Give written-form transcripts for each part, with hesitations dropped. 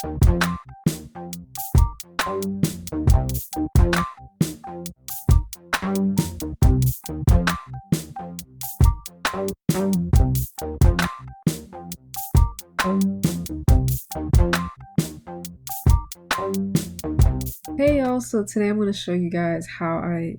Hey y'all, so today I'm going to show you guys how I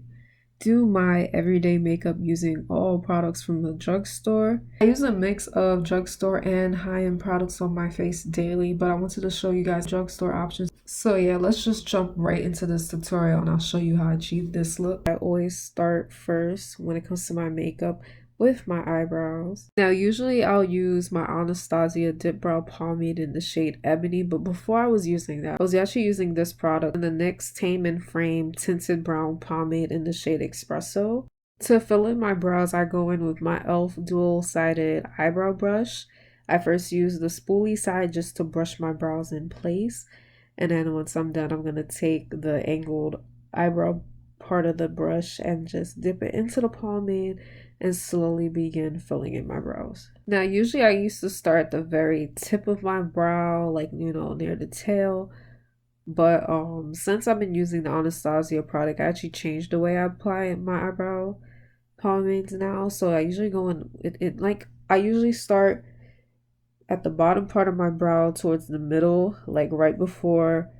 do my everyday makeup using all products from the drugstore. I use a mix of drugstore and high-end products on my face daily, but I wanted to show you guys drugstore options. So yeah, let's just jump right into this tutorial and I'll show you how I achieve this look. I always start first when it comes to my makeup with my eyebrows. Now usually I'll use my Anastasia Dip Brow Pomade in the shade Ebony, but before I was using that, I was actually using this product in the NYX Tame and Frame Tinted Brown Pomade in the shade Espresso. To fill in my brows, I go in with my e.l.f. dual-sided eyebrow brush. I first use the spoolie side just to brush my brows in place, and then once I'm done, I'm going to take the angled eyebrow part of the brush and just dip it into the pomade and slowly begin filling in my brows. Now usually I used to start at the very tip of my brow, like, you know, near the tail, but since I've been using the Anastasia product, I actually changed the way I apply my eyebrow pomades now. So I usually go in I usually start at the bottom part of my brow towards the middle, like right before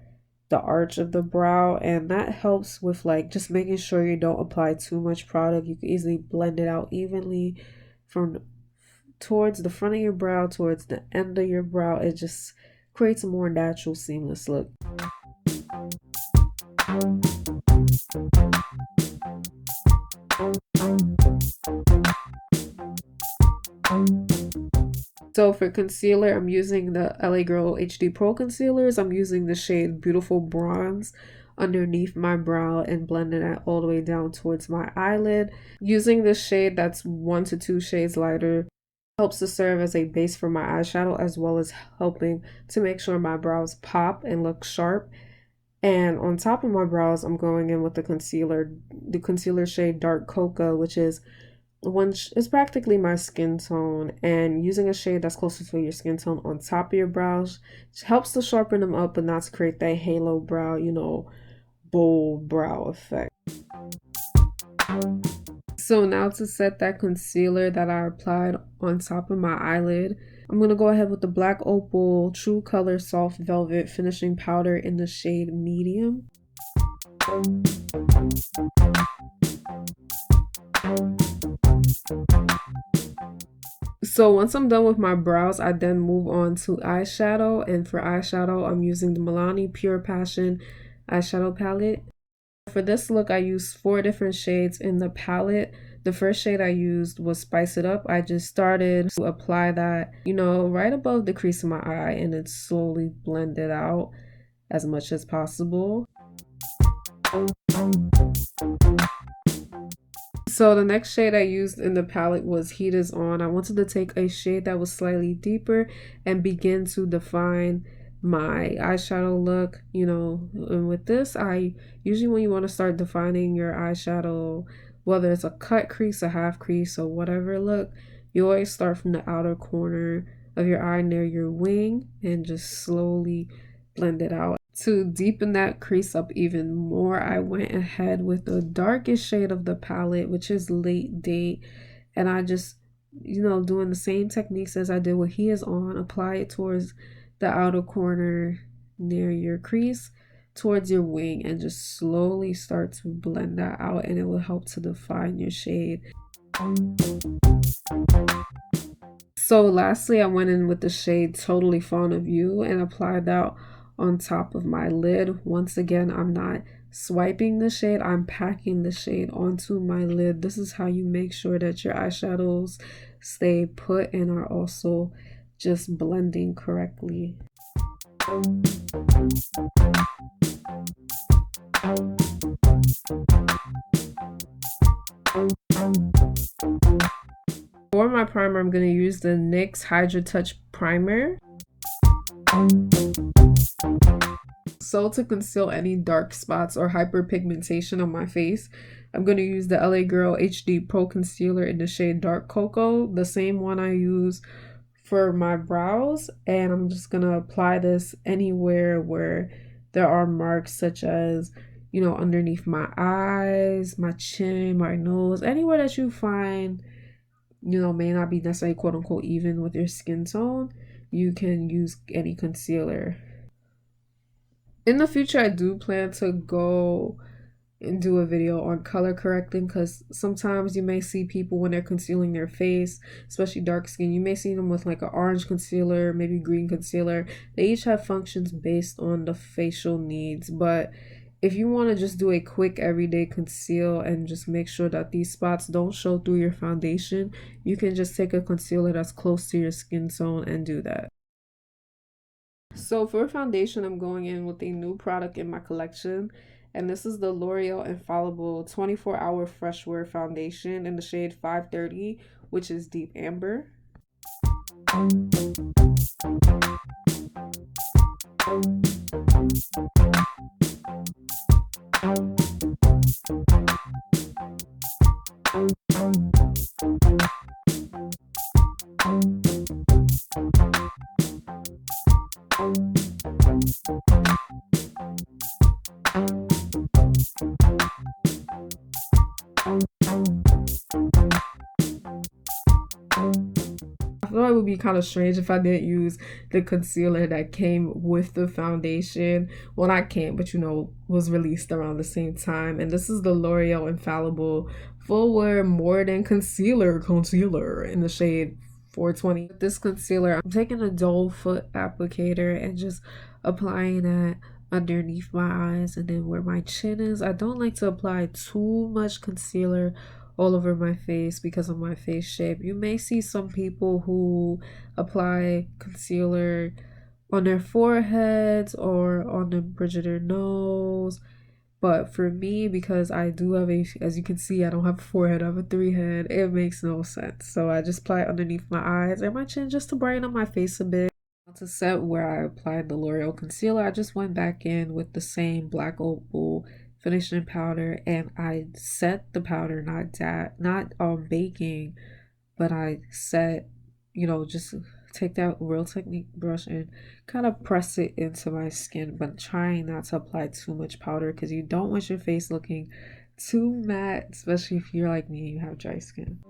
the arch of the brow, and that helps with like just making sure you don't apply too much product. You can easily blend it out evenly from towards the front of your brow towards the end of your brow. It just creates a more natural, seamless look. So for concealer, I'm using the LA Girl HD Pro concealers. I'm using the shade Beautiful Bronze underneath my brow and blending it all the way down towards my eyelid. Using this shade that's 1 to 2 shades lighter helps to serve as a base for my eyeshadow, as well as helping to make sure my brows pop and look sharp. And on top of my brows, I'm going in with the concealer shade Dark Cocoa, which is it's practically my skin tone, and using a shade that's closer to your skin tone on top of your brows helps to sharpen them up but not to create that halo brow, you know, bold brow effect. So now to set that concealer that I applied on top of my eyelid, I'm going to go ahead with the Black Opal True Color Soft Velvet Finishing Powder in the shade Medium. So once I'm done with my brows, I then move on to eyeshadow, and for eyeshadow, I'm using the Milani Pure Passion eyeshadow palette. For this look, I used 4 different shades in the palette. The first shade I used was Spice It Up. I just started to apply that, you know, right above the crease of my eye, and it slowly blended out as much as possible. So the next shade I used in the palette was Heat Is On. I wanted to take a shade that was slightly deeper and begin to define my eyeshadow look, you know. And with this, I usually, when you want to start defining your eyeshadow, whether it's a cut crease, a half crease, or whatever look, you always start from the outer corner of your eye near your wing and just slowly blend it out. To deepen that crease up even more, I went ahead with the darkest shade of the palette, which is Late Date, and I just, you know, doing the same techniques as I did with He Is On, apply it towards the outer corner near your crease, towards your wing, and just slowly start to blend that out, and it will help to define your shade. So lastly, I went in with the shade Totally Fond of You and applied that on top of my lid. Once again, I'm not swiping the shade, I'm packing the shade onto my lid. This is how you make sure that your eyeshadows stay put and are also just blending correctly. For my primer, I'm going to use the NYX Hydra Touch Primer. So to conceal any dark spots or hyperpigmentation on my face, I'm going to use the LA Girl HD Pro Concealer in the shade Dark Cocoa, the same one I use for my brows, and I'm just gonna apply this anywhere where there are marks, such as, you know, underneath my eyes, my chin, my nose, anywhere that you find, you know, may not be necessarily quote unquote even with your skin tone. You can use any concealer. In the future, I do plan to go and do a video on color correcting, because sometimes you may see people when they're concealing their face, especially dark skin, you may see them with like an orange concealer, maybe green concealer. They each have functions based on the facial needs, but if you want to just do a quick everyday conceal and just make sure that these spots don't show through your foundation, you can just take a concealer that's close to your skin tone and do that. So for foundation, I'm going in with a new product in my collection, and this is the L'Oreal Infallible 24-Hour Fresh Wear Foundation in the shade 530, which is deep amber. I thought it would be kind of strange if I didn't use the concealer that came with the foundation. Well, not came, but you know, was released around the same time. And this is the L'Oreal Infallible Full Wear More Than Concealer in the shade 420. With this concealer, I'm taking a doe foot applicator and just applying that underneath my eyes and then where my chin is. I don't like to apply too much concealer all over my face because of my face shape. You may see some people who apply concealer on their foreheads or on the bridge of their nose. But for me, because I do have a, as you can see, I don't have a forehead, I have a three head, it makes no sense. So I just apply it underneath my eyes and my chin just to brighten up my face a bit. To set where I applied the L'Oreal concealer, I just went back in with the same black opal finishing powder, and I set the powder, not baking, but I set, you know, just take that Real Technique brush and kind of press it into my skin, but trying not to apply too much powder because you don't want your face looking too matte, especially if you're like me and you have dry skin.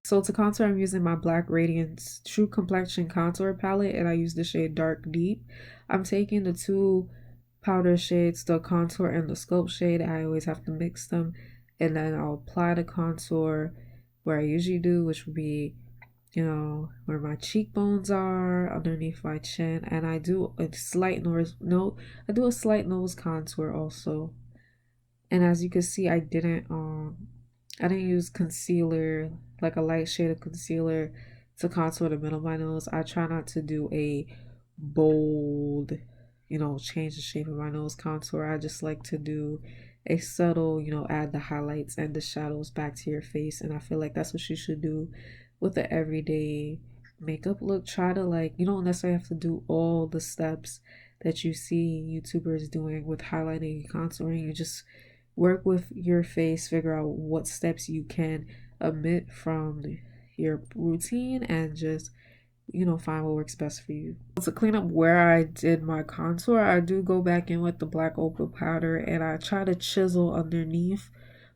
So to contour, I'm using my Black Radiance True Complexion Contour Palette, and I use the shade Dark Deep. I'm taking the two powder shades, the contour and the sculpt shade. I always have to mix them, and then I'll apply the contour where I usually do, which would be, you know, where my cheekbones are, underneath my chin, and I do a slight nose contour also. And as you can see, I didn't use concealer, like a light shade of concealer, to contour the middle of my nose. I try not to do a bold, you know, change the shape of my nose contour. I just like to do a subtle, you know, add the highlights and the shadows back to your face. And I feel like that's what you should do with the everyday makeup look. Try to, like, you don't necessarily have to do all the steps that you see YouTubers doing with highlighting and contouring. You just work with your face, figure out what steps you can omit from your routine, and just, you know, find what works best for you. To clean up where I did my contour, I do go back in with the black opal powder and I try to chisel underneath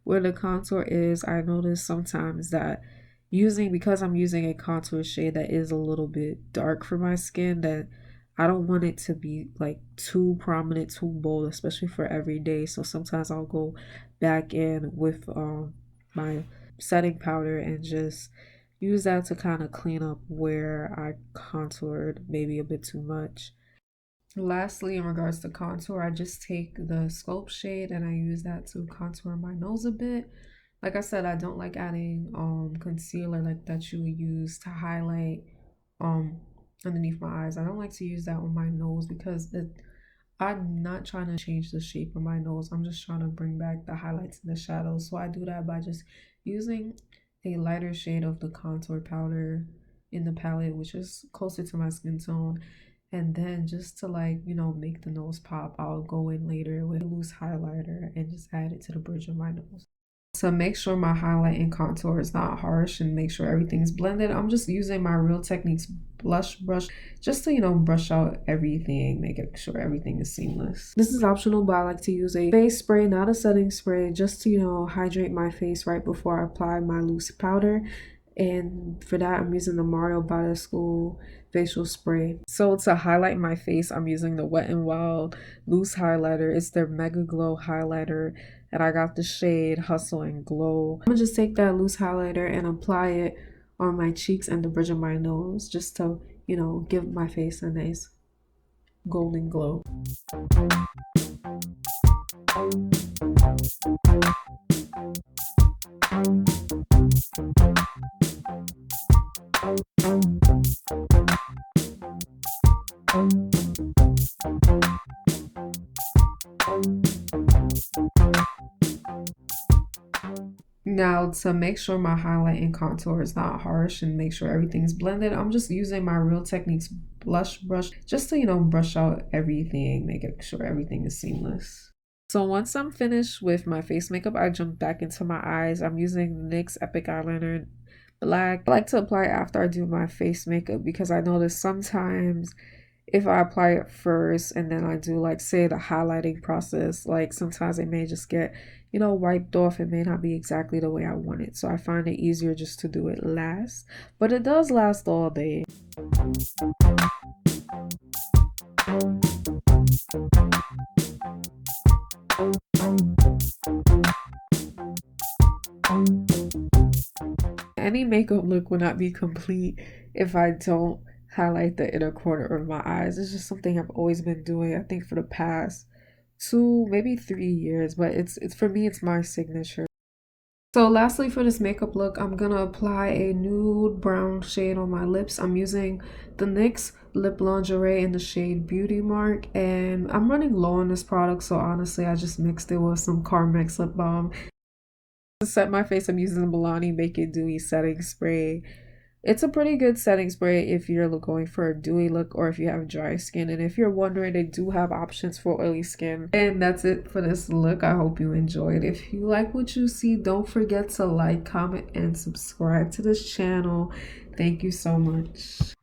where the contour is. I notice sometimes that because I'm using a contour shade that is a little bit dark for my skin, that I don't want it to be like too prominent, too bold, especially for every day. So sometimes I'll go back in with my setting powder and just use that to kind of clean up where I contoured maybe a bit too much. Lastly, in regards to contour, I just take the sculpt shade and I use that to contour my nose a bit. Like I said, I don't like adding concealer like that you would use to highlight um underneath my eyes. I don't like to use that on my nose because I'm not trying to change the shape of my nose. I'm just trying to bring back the highlights and the shadows. So I do that by just using a lighter shade of the contour powder in the palette, which is closer to my skin tone. And then just to like, you know, make the nose pop, I'll go in later with a loose highlighter and just add it to the bridge of my nose. To make sure my highlight and contour is not harsh and make sure everything's blended, I'm just using my Real Techniques blush brush just to, you know, brush out everything, making sure everything is seamless. This is optional, but I like to use a face spray, not a setting spray, just to, you know, hydrate my face right before I apply my loose powder. And for that, I'm using the Mario by the School facial spray. So to highlight my face, I'm using the Wet n Wild loose highlighter. It's their Mega Glow highlighter, and I got the shade Hustle and Glow. I'm gonna just take that loose highlighter and apply it on my cheeks and the bridge of my nose, just to, you know, give my face a nice golden glow. Now to make sure my highlight and contour is not harsh and make sure everything's blended, I'm just using my Real Techniques blush brush just to, you know, brush out everything, making sure everything is seamless. So once I'm finished with my face makeup, I jump back into my eyes. I'm using NYX Epic Eyeliner Black. I like to apply it after I do my face makeup because I notice sometimes if I apply it first and then I do like say the highlighting process, like sometimes it may just get, you know, wiped off. It may not be exactly the way I want it. So I find it easier just to do it last, but it does last all day. Any makeup look would not be complete if I don't highlight the inner corner of my eyes. It's just something I've always been doing, I think for the past 2, maybe 3 years, but it's for me, it's my signature. So lastly, for this makeup look, I'm gonna apply a nude brown shade on my lips. I'm using the NYX Lip Lingerie in the shade Beauty Mark, and I'm running low on this product, so honestly, I just mixed it with some Carmex lip balm. To set my face, I'm using the Milani Make It Dewy setting spray. It's a pretty good setting spray if you're going for a dewy look or if you have dry skin. And if you're wondering, they do have options for oily skin. And that's it for this look. I hope you enjoyed. If you like what you see, don't forget to like, comment, and subscribe to this channel. Thank you so much.